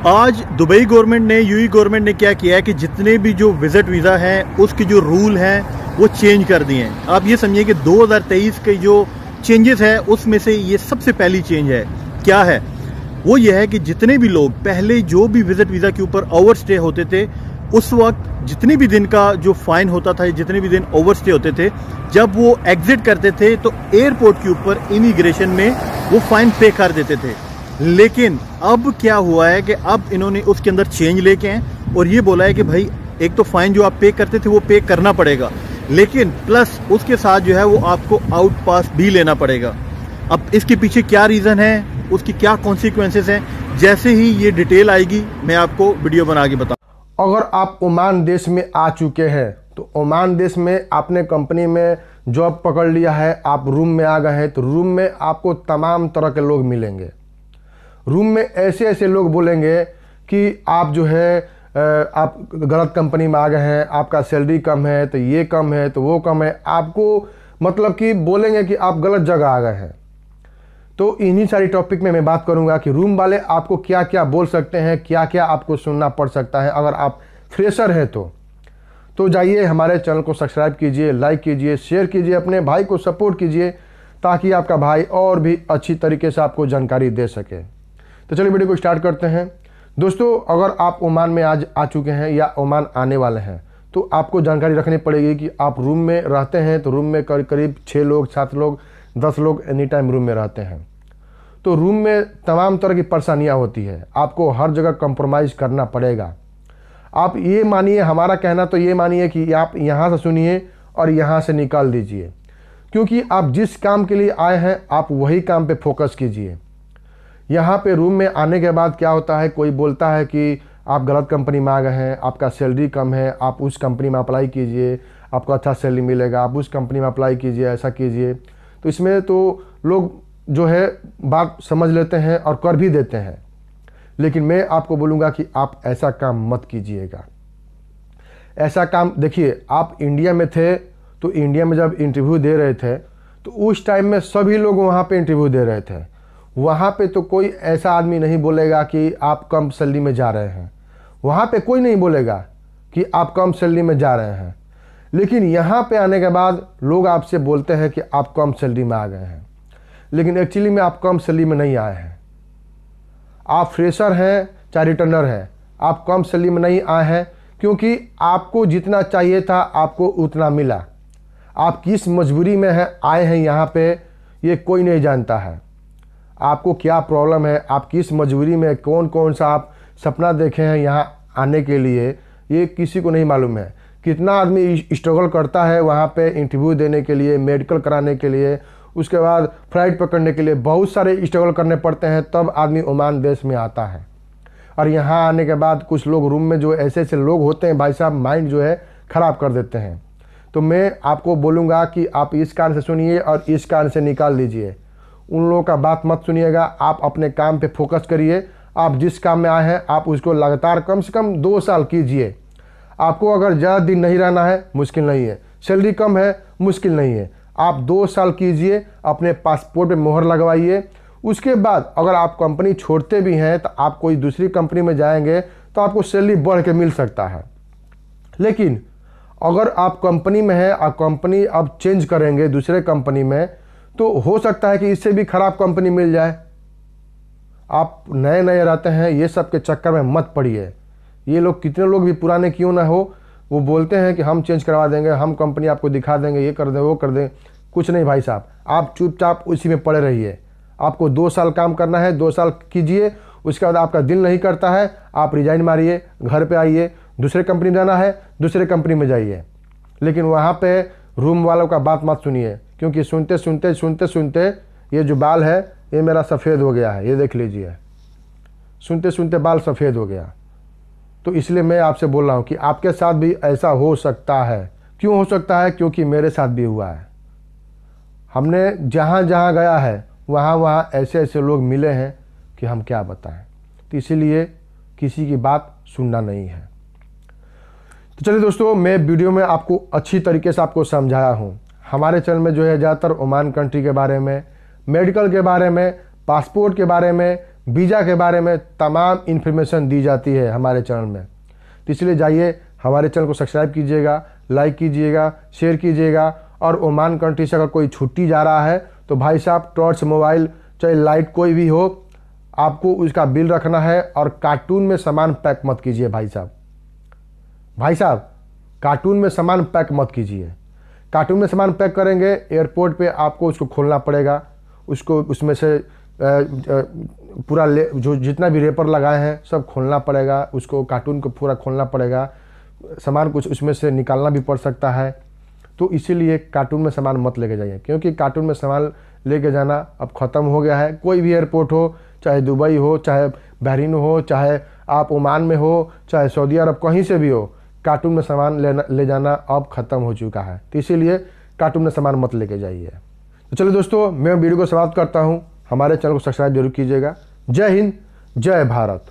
आज Dubai government ने, UAE government ने क्या किया है कि जितने भी जो विजिट वीज़ा हैं उसके जो रूल हैं वो चेंज कर दिए हैं। आप ये समझिए कि 2023 के जो चेंजेस है उसमें से ये सबसे पहली चेंज है। क्या है वो? ये है कि जितने भी लोग पहले जो भी विजिट वीज़ा के ऊपर ओवर स्टे होते थे, उस वक्त जितने भी दिन का जो फाइन होता था, जितने भी दिन ओवर स्टे होते थे, जब वो एग्जिट करते थे तो एयरपोर्ट के ऊपर इमिग्रेशन में वो फाइन पे कर देते थे। लेकिन अब क्या हुआ है कि अब इन्होंने उसके अंदर चेंज लेके हैं और ये बोला है कि भाई एक तो फाइन जो आप पे करते थे वो पे करना पड़ेगा, लेकिन प्लस उसके साथ जो है वो आपको आउट पास भी लेना पड़ेगा। अब इसके पीछे क्या रीज़न है, उसकी क्या कॉन्सिक्वेंसेस हैं, जैसे ही ये डिटेल आएगी मैं आपको वीडियो बना के बताऊँ। अगर आप ओमान देश में आ चुके हैं तो ओमान देश में आपने कंपनी में जॉब पकड़ लिया है, आप रूम में आ गए हैं, तो रूम में आपको तमाम तरह के लोग मिलेंगे। रूम में ऐसे ऐसे लोग बोलेंगे कि आप जो है आप गलत कंपनी में आ गए हैं, आपका सैलरी कम है, तो ये कम है, तो वो कम है, आपको मतलब कि बोलेंगे कि आप गलत जगह आ गए हैं। तो इन्हीं सारी टॉपिक में मैं बात करूंगा कि रूम वाले आपको क्या क्या बोल सकते हैं, क्या क्या आपको सुनना पड़ सकता है अगर आप फ्रेशर हैं। तो जाइए हमारे चैनल को सब्सक्राइब कीजिए, लाइक कीजिए, शेयर कीजिए, अपने भाई को सपोर्ट कीजिए ताकि आपका भाई और भी अच्छी तरीके से आपको जानकारी दे सके। तो चलिए वीडियो को स्टार्ट करते हैं। दोस्तों, अगर आप ओमान में आज आ चुके हैं या ओमान आने वाले हैं तो आपको जानकारी रखनी पड़ेगी कि आप रूम में रहते हैं तो रूम में करीब 6 लोग, 7 लोग, 10 लोग एनी टाइम रूम में रहते हैं। तो रूम में तमाम तरह की परेशानियां होती है, आपको हर जगह कंप्रोमाइज़ करना पड़ेगा। आप ये मानिए, हमारा कहना तो ये मानिए कि आप यहाँ से सुनिए और यहाँ से निकाल दीजिए, क्योंकि आप जिस काम के लिए आए हैं आप वही काम पे फोकस कीजिए। यहाँ पे रूम में आने के बाद क्या होता है, कोई बोलता है कि आप गलत कंपनी में आ गए हैं, आपका सैलरी कम है, आप उस कंपनी में अप्लाई कीजिए, आपको अच्छा सैलरी मिलेगा, आप उस कंपनी में अप्लाई कीजिए, ऐसा कीजिए। तो इसमें तो लोग जो है बात समझ लेते हैं और कर भी देते हैं, लेकिन मैं आपको बोलूँगा कि आप ऐसा काम मत कीजिएगा। ऐसा काम देखिए, आप इंडिया में थे तो इंडिया में जब इंटरव्यू दे रहे थे तो उस टाइम में सभी लोग वहाँ पे इंटरव्यू दे रहे थे। वहाँ पे तो कोई ऐसा आदमी नहीं बोलेगा कि आप कम सैलरी में जा रहे हैं, वहाँ पे कोई नहीं बोलेगा कि आप कम सैलरी में जा रहे हैं। लेकिन यहाँ पे आने के बाद लोग आपसे बोलते हैं कि आप कम सैलरी में आ गए हैं, लेकिन एक्चुअली में आप कम सैलरी में नहीं आए हैं। आप फ्रेशर हैं चाहे रिटर्नर हैं, आप कम सैलरी में नहीं आए हैं, क्योंकि आपको जितना चाहिए था आपको उतना मिला। आप किस मजबूरी में है आए हैं यहाँ पे ये कोई नहीं जानता है। आपको क्या प्रॉब्लम है, आप किस मजबूरी में, कौन कौन सा आप सपना देखे हैं यहाँ आने के लिए, ये किसी को नहीं मालूम है। कितना आदमी स्ट्रगल करता है वहाँ पे इंटरव्यू देने के लिए, मेडिकल कराने के लिए, उसके बाद फ्लाइट पकड़ने के लिए बहुत सारे स्ट्रगल करने पड़ते हैं, तब आदमी ओमान देश में आता है। और यहाँ आने के बाद कुछ लोग रूम में जो ऐसे ऐसे लोग होते हैं भाई साहब, माइंड जो है ख़राब कर देते हैं। तो मैं आपको बोलूँगा कि आप इस कान से सुनिए और इस कान से निकाल दीजिए। उन लोगों का बात मत सुनिएगा, आप अपने काम पे फोकस करिए। आप जिस काम में आए हैं आप उसको लगातार कम से कम 2 साल कीजिए। आपको अगर ज़्यादा दिन नहीं रहना है, मुश्किल नहीं है, सैलरी कम है, मुश्किल नहीं है, आप 2 साल कीजिए, अपने पासपोर्ट पे मोहर लगवाइए। उसके बाद अगर आप कंपनी छोड़ते भी हैं तो आप कोई दूसरी कंपनी में जाएंगे तो आपको सैलरी बढ़ के मिल सकता है। लेकिन अगर आप कंपनी में हैं और कंपनी अब चेंज करेंगे दूसरे कंपनी में, तो हो सकता है कि इससे भी ख़राब कंपनी मिल जाए। आप नए नए रहते हैं, ये सब के चक्कर में मत पड़िए। ये लोग कितने लोग भी पुराने क्यों ना हो, वो बोलते हैं कि हम चेंज करवा देंगे, हम कंपनी आपको दिखा देंगे, ये कर दें, वो कर दें। कुछ नहीं भाई साहब, आप चुपचाप उसी में पड़े रहिए। आपको 2 साल काम करना है, 2 साल कीजिए, उसके बाद आपका दिल नहीं करता है आप रिजाइन मारिए, घर पे आइए, दूसरे कंपनी जाना है दूसरे कंपनी में जाइए। लेकिन वहाँ पे रूम वालों का बात मत सुनिए, क्योंकि सुनते ये जो बाल है ये मेरा सफ़ेद हो गया है, ये देख लीजिए, सुनते बाल सफ़ेद हो गया। तो इसलिए मैं आपसे बोल रहा हूँ कि आपके साथ भी ऐसा हो सकता है। क्यों हो सकता है? क्योंकि मेरे साथ भी हुआ है। हमने जहाँ जहाँ गया है वहाँ ऐसे ऐसे लोग मिले हैं कि हम क्या बताएं। तो इसीलिए किसी की बात सुनना नहीं है। तो चलिए दोस्तों, मैं वीडियो में आपको अच्छी तरीके से आपको समझाया हूँ। हमारे चैनल में जो है ज़्यादातर ओमान कंट्री के बारे में, मेडिकल के बारे में, पासपोर्ट के बारे में, वीज़ा के बारे में तमाम इन्फॉर्मेशन दी जाती है हमारे चैनल में। तो इसलिए जाइए हमारे चैनल को सब्सक्राइब कीजिएगा, लाइक कीजिएगा, शेयर कीजिएगा। और ओमान कंट्री से अगर कोई छुट्टी जा रहा है तो भाई साहब टॉर्च मोबाइल चाहे लाइट कोई भी हो, आपको उसका बिल रखना है। और कार्टून में सामान पैक मत कीजिए भाई साहब कार्टून में सामान पैक मत कीजिए। कार्टून में सामान पैक करेंगे एयरपोर्ट पे आपको उसको खोलना पड़ेगा, उसको उसमें से पूरा जो जितना भी रेपर लगाए हैं सब खोलना पड़ेगा, उसको कार्टून को पूरा खोलना पड़ेगा, सामान कुछ उसमें से निकालना भी पड़ सकता है। तो इसीलिए कार्टून में सामान मत लेके जाइए, क्योंकि कार्टून में सामान लेके जाना अब ख़त्म हो गया है। कोई भी एयरपोर्ट हो, चाहे दुबई हो, चाहे बहरीन हो, चाहे आप ओमान में हो, चाहे सऊदी अरब, कहीं से भी हो, कार्टून में सामान ले जाना अब ख़त्म हो चुका है। तो इसीलिए कार्टून में सामान मत लेके जाइए। तो चलो दोस्तों, मैं वीडियो को समाप्त करता हूँ। हमारे चैनल को सब्सक्राइब जरूर कीजिएगा। जय हिंद, जय भारत।